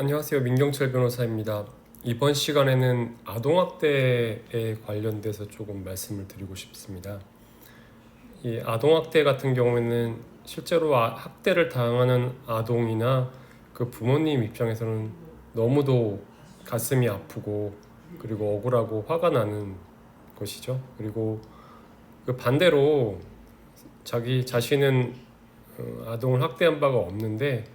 안녕하세요. 민경철 변호사입니다. 이번 시간에는 아동학대에 관련돼서 조금 말씀을 드리고 싶습니다. 이 아동학대 같은 경우에는 실제로 학대를 당하는 아동이나 그 부모님 입장에서는 너무도 가슴이 아프고 그리고 억울하고 화가 나는 것이죠. 그리고 그 반대로 자기 자신은 아동을 학대한 바가 없는데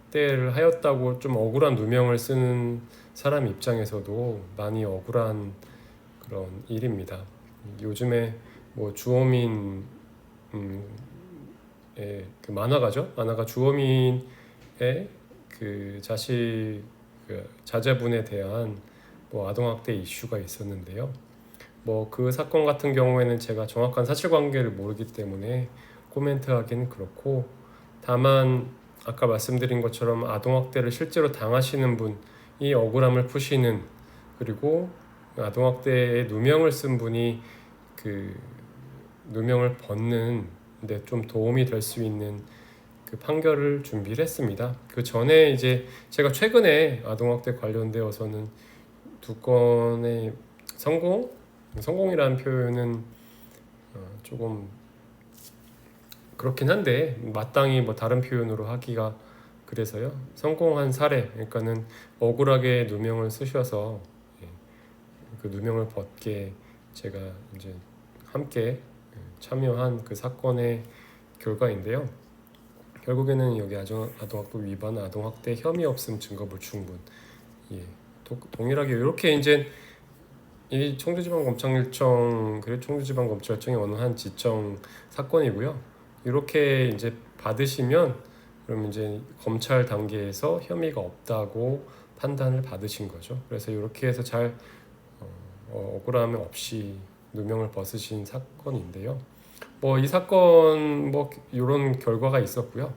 학대를 하였다고 좀 억울한 누명을 쓰는 사람 입장에서도 많이 억울한 그런 일입니다. 요즘에 뭐 주호민의 그 만화가 주호민의 그 자식 그 자제분에 대한 뭐 아동학대 이슈가 있었는데요. 뭐 그 사건 같은 경우에는 제가 정확한 사실관계를 모르기 때문에 코멘트하기는 그렇고, 다만 아까 말씀드린 것처럼 아동학대를 실제로 당하시는 분이 억울함을 푸시는, 그리고 아동학대에 누명을 쓴 분이 그 누명을 벗는 데 좀 도움이 될 수 있는 그 판결을 준비를 했습니다. 그 전에 이제 제가 최근에 아동학대 관련되어서는 두 건의 성공이라는 표현은 조금 그렇긴 한데 마땅히 뭐 다른 표현으로 하기가 그래서요. 성공한 사례, 그러니까는 억울하게 누명을 쓰셔서 그 누명을 벗게 제가 이제 함께 참여한 그 사건의 결과인데요. 결국에는 여기 아동학대 위반, 아동학대 혐의 없음 증거 불충분, 동일하게 이렇게 이제 이 청주지방검찰청 그리고 청주지방검찰청의 어느 한 지청 사건이고요. 이렇게 이제 받으시면 그럼 이제 검찰 단계에서 혐의가 없다고 판단을 받으신 거죠. 그래서 이렇게 해서 잘 억울함 없이 누명을 벗으신 사건인데요. 뭐 이 사건 뭐 이런 결과가 있었고요.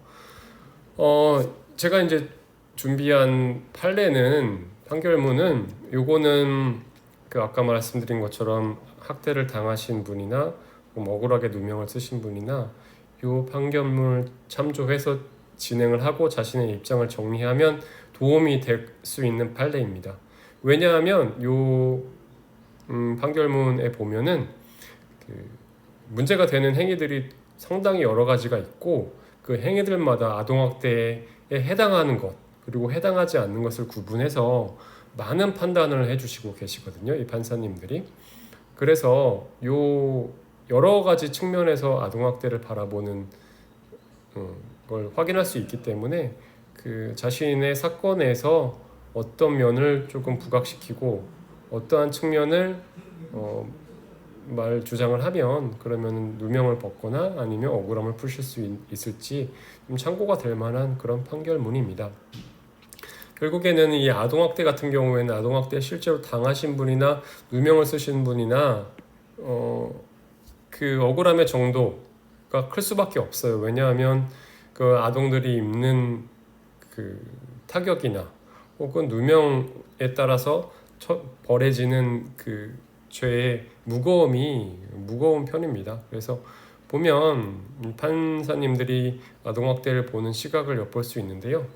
제가 이제 준비한 판결문은 요거는 그 아까 말씀드린 것처럼 학대를 당하신 분이나 억울하게 누명을 쓰신 분이나 요 판결문을 참조해서 진행을 하고 자신의 입장을 정리하면 도움이 될 수 있는 판례입니다. 왜냐하면 요 판결문에 보면은 그 문제가 되는 행위들이 상당히 여러 가지가 있고, 그 행위들마다 아동학대에 해당하는 것 그리고 해당하지 않는 것을 구분해서 많은 판단을 해주시고 계시거든요, 이 판사님들이. 그래서 요 여러 가지 측면에서 아동학대를 바라보는 걸 확인할 수 있기 때문에 그 자신의 사건에서 어떤 면을 조금 부각시키고 어떠한 측면을 주장을 하면 그러면 누명을 벗거나 아니면 억울함을 푸실 수 있을지 좀 참고가 될 만한 그런 판결문입니다. 결국에는 이 아동학대 같은 경우에는 아동학대 실제로 당하신 분이나 누명을 쓰신 분이나 그 억울함의 정도가 클 수밖에 없어요. 왜냐하면 그 아동들이 입는 그 타격이나 혹은 누명에 따라서 벌해지는 그 죄의 무거운 편입니다. 그래서 보면 판사님들이 아동학대를 보는 시각을 엿볼 수 있는데요.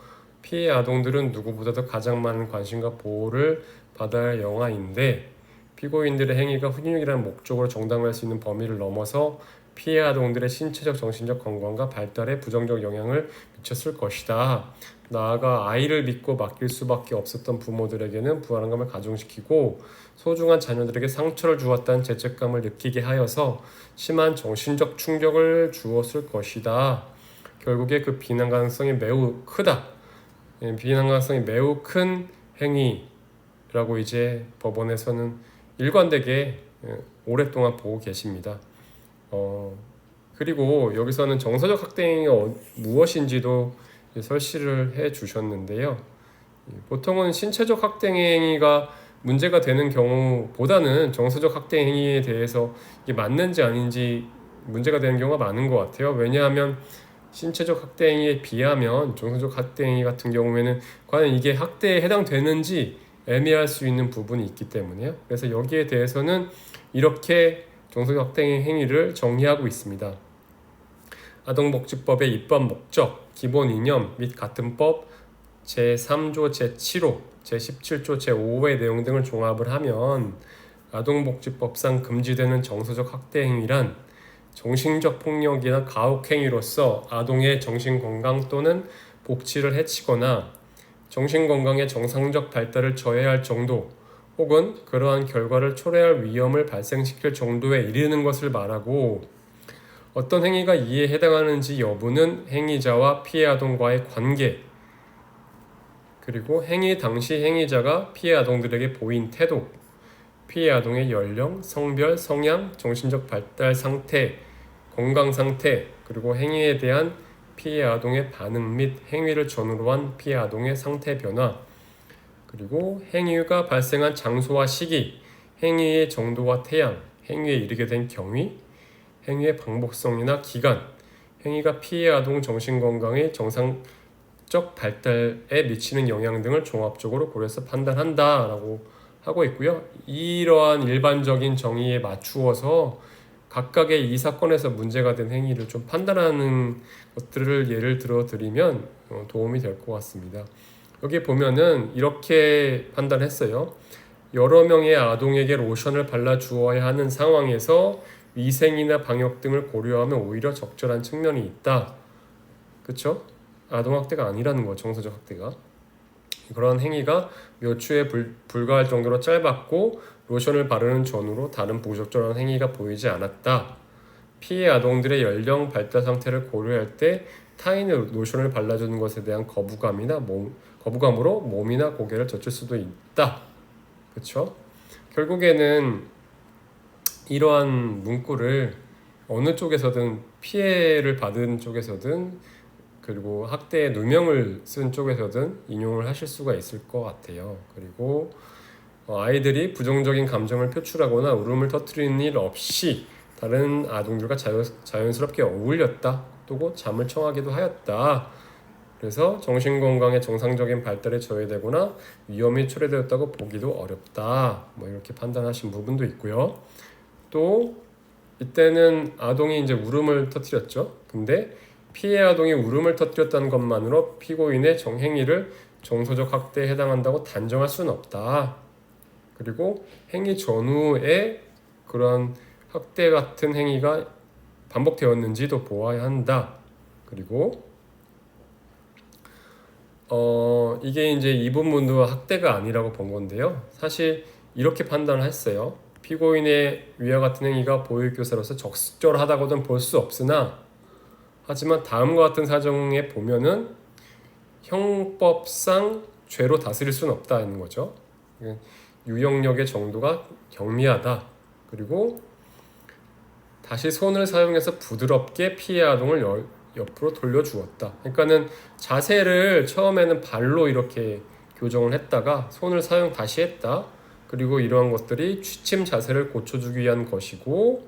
피해 아동들은 누구보다도 가장 많은 관심과 보호를 받아야 할 영아인데, 피고인들의 행위가 훈육이라는 목적으로 정당화할 수 있는 범위를 넘어서 피해 아동들의 신체적 정신적 건강과 발달에 부정적 영향을 미쳤을 것이다. 나아가 아이를 믿고 맡길 수밖에 없었던 부모들에게는 불안감을 가중시키고 소중한 자녀들에게 상처를 주었다는 죄책감을 느끼게 하여서 심한 정신적 충격을 주었을 것이다. 결국에 그 비난 가능성이 매우 크다. 비난 가능성이 매우 큰 행위라고 이제 법원에서는 일관되게 오랫동안 보고 계십니다. 그리고 여기서는 정서적 학대 행위가 무엇인지도 설시를 해 주셨는데요. 보통은 신체적 학대 행위가 문제가 되는 경우보다는 정서적 학대 행위에 대해서 이게 맞는지 아닌지 문제가 되는 경우가 많은 것 같아요. 왜냐하면 신체적 학대 행위에 비하면 정서적 학대 행위 같은 경우에는 과연 이게 학대에 해당되는지 애매할 수 있는 부분이 있기 때문에요. 그래서 여기에 대해서는 이렇게 정서적 학대 행위를 정의하고 있습니다. 아동복지법의 입법 목적, 기본 이념 및 같은 법 제3조, 제7호, 제17조, 제5호의 내용 등을 종합을 하면 아동복지법상 금지되는 정서적 학대 행위란 정신적 폭력이나 가혹 행위로서 아동의 정신건강 또는 복지를 해치거나 정신건강의 정상적 발달을 저해할 정도 혹은 그러한 결과를 초래할 위험을 발생시킬 정도에 이르는 것을 말하고, 어떤 행위가 이에 해당하는지 여부는 행위자와 피해 아동과의 관계, 그리고 행위 당시 행위자가 피해 아동들에게 보인 태도, 피해 아동의 연령, 성별, 성향, 정신적 발달 상태, 건강 상태, 그리고 행위에 대한 피해 아동의 반응 및 행위를 전후로 한 피해 아동의 상태 변화, 그리고 행위가 발생한 장소와 시기, 행위의 정도와 태양, 행위에 이르게 된 경위, 행위의 반복성이나 기간, 행위가 피해 아동 정신건강의 정상적 발달에 미치는 영향 등을 종합적으로 고려해서 판단한다라고 하고 있고요. 이러한 일반적인 정의에 맞추어서 각각의 이 사건에서 문제가 된 행위를 좀 판단하는 것들을 예를 들어 드리면 도움이 될 것 같습니다. 여기 보면은 이렇게 판단했어요. 여러 명의 아동에게 로션을 발라 주어야 하는 상황에서 위생이나 방역 등을 고려하면 오히려 적절한 측면이 있다. 그렇죠? 아동학대가 아니라는 거, 정서적 학대가. 그러한 행위가 몇 초에 불과할 정도로 짧았고 로션을 바르는 전후로 다른 부적절한 행위가 보이지 않았다. 피해 아동들의 연령 발달 상태를 고려할 때 타인의 로션을 발라주는 것에 대한 거부감으로 몸이나 고개를 젖힐 수도 있다. 그렇죠? 결국에는 이러한 문구를 어느 쪽에서든, 피해를 받은 쪽에서든 그리고 학대의 누명을 쓴 쪽에서든 인용을 하실 수가 있을 것 같아요. 그리고 아이들이 부정적인 감정을 표출하거나 울음을 터뜨리는 일 없이 다른 아동들과 자연스럽게 어울렸다. 또 잠을 청하기도 하였다. 그래서 정신건강의 정상적인 발달에 저해되거나 위험이 초래되었다고 보기도 어렵다. 이렇게 판단하신 부분도 있고요. 또 이때는 아동이 이제 울음을 터뜨렸죠. 근데 피해 아동이 울음을 터뜨렸다는 것만으로 피고인의 정행위를 정서적 학대에 해당한다고 단정할 수는 없다. 그리고 행위 전후에 그런 학대 같은 행위가 반복되었는지도 보아야 한다. 그리고 이게 이제 이 부분도 학대가 아니라고 본 건데요. 사실 이렇게 판단을 했어요. 피고인의 위와 같은 행위가 보육교사로서 적절하다고는 볼 수 없으나, 하지만 다음과 같은 사정에 보면은 형법상 죄로 다스릴 수는 없다는 거죠. 유형력의 정도가 경미하다. 그리고 다시 손을 사용해서 부드럽게 피해 아동을 옆으로 돌려주었다. 그러니까는 자세를 처음에는 발로 이렇게 교정을 했다가 손을 사용 다시 했다. 그리고 이러한 것들이 취침 자세를 고쳐주기 위한 것이고,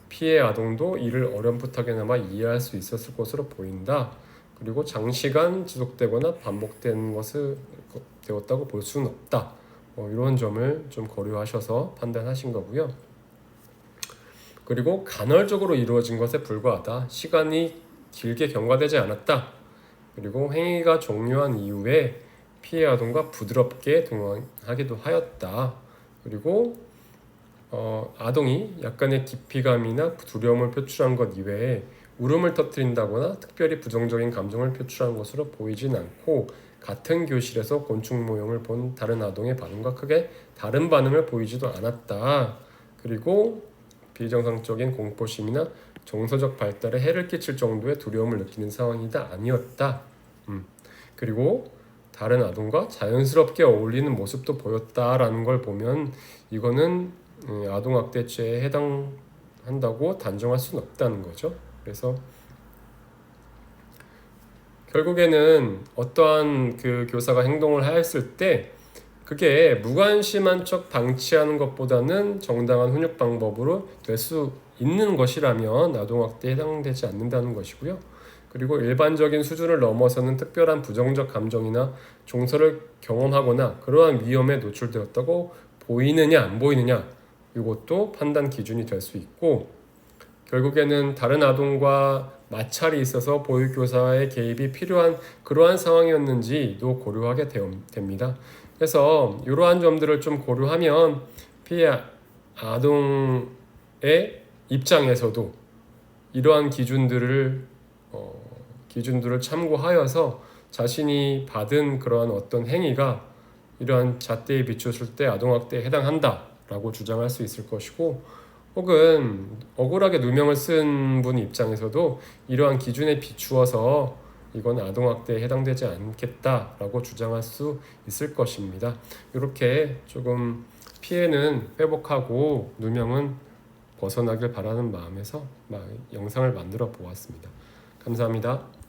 피해 아동도 이를 어렴풋하게나마 이해할 수 있었을 것으로 보인다. 그리고 장시간 지속되거나 반복된 것을 되었다고 볼 수는 없다. 이런 점을 좀 고려하셔서 판단하신 거고요. 그리고 간헐적으로 이루어진 것에 불과하다. 시간이 길게 경과되지 않았다. 그리고 행위가 종료한 이후에 피해 아동과 부드럽게 동행하기도 하였다. 그리고 아동이 약간의 기피감이나 두려움을 표출한 것 이외에 울음을 터뜨린다거나 특별히 부정적인 감정을 표출한 것으로 보이진 않고, 같은 교실에서 곤충 모형을 본 다른 아동의 반응과 크게 다른 반응을 보이지도 않았다. 그리고 비정상적인 공포심이나 정서적 발달에 해를 끼칠 정도의 두려움을 느끼는 상황이다 아니었다. 그리고 다른 아동과 자연스럽게 어울리는 모습도 보였다라는 걸 보면 이거는 아동학대죄에 해당한다고 단정할 수는 없다는 거죠. 그래서 결국에는 어떠한 그 교사가 행동을 하였을 때 그게 무관심한 척 방치하는 것보다는 정당한 훈육 방법으로 될 수 있는 것이라면 아동학대에 해당되지 않는다는 것이고요. 그리고 일반적인 수준을 넘어서는 특별한 부정적 감정이나 종서를 경험하거나 그러한 위험에 노출되었다고 보이느냐 안 보이느냐, 이것도 판단 기준이 될 수 있고, 결국에는 다른 아동과 마찰이 있어서 보육교사의 개입이 필요한 그러한 상황이었는지도 고려하게 됩니다. 그래서 이러한 점들을 좀 고려하면 피해 아동의 입장에서도 이러한 기준들을 참고하여서 자신이 받은 그러한 어떤 행위가 이러한 잣대에 비추었을 때 아동학대에 해당한다라고 주장할 수 있을 것이고, 혹은 억울하게 누명을 쓴 분 입장에서도 이러한 기준에 비추어서 이건 아동학대에 해당되지 않겠다라고 주장할 수 있을 것입니다. 이렇게 조금 피해는 회복하고 누명은 벗어나길 바라는 마음에서 영상을 만들어 보았습니다. 감사합니다.